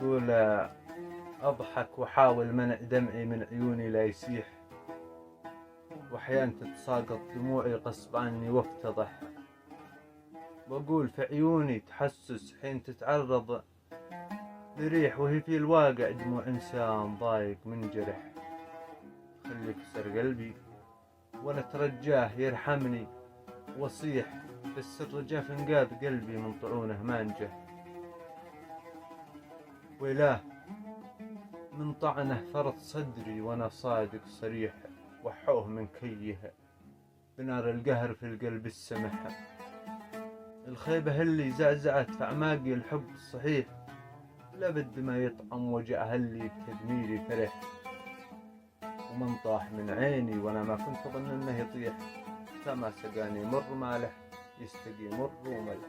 تقول أضحك وحاول منع دمعي من عيوني لا يسيح، وأحيان تتساقط دموعي غصب عني وافتضح، وأقول في عيوني تحسس حين تتعرض لريح، وهي في الواقع دموع إنسان ضايق منجرح. خلي كسر قلبي وأنا أترجاه يرحمني وأصيح، في السر جاف انقاذ قلبي من طعونه ما نجح، ويلاه من طعنه فرط صدري وأنا صادق صريح، وحوه من كيه بنار القهر في القلب السمح. الخيبة اللي زعزعت في أعماقي الحب الصحيح، لابد ما يطعم وجعها اللي بتدميري فرح، ومن طاح من عيني وأنا ما كنت أظن أنه يطيح، فما سقاني مر مالح يستقي مر وملح.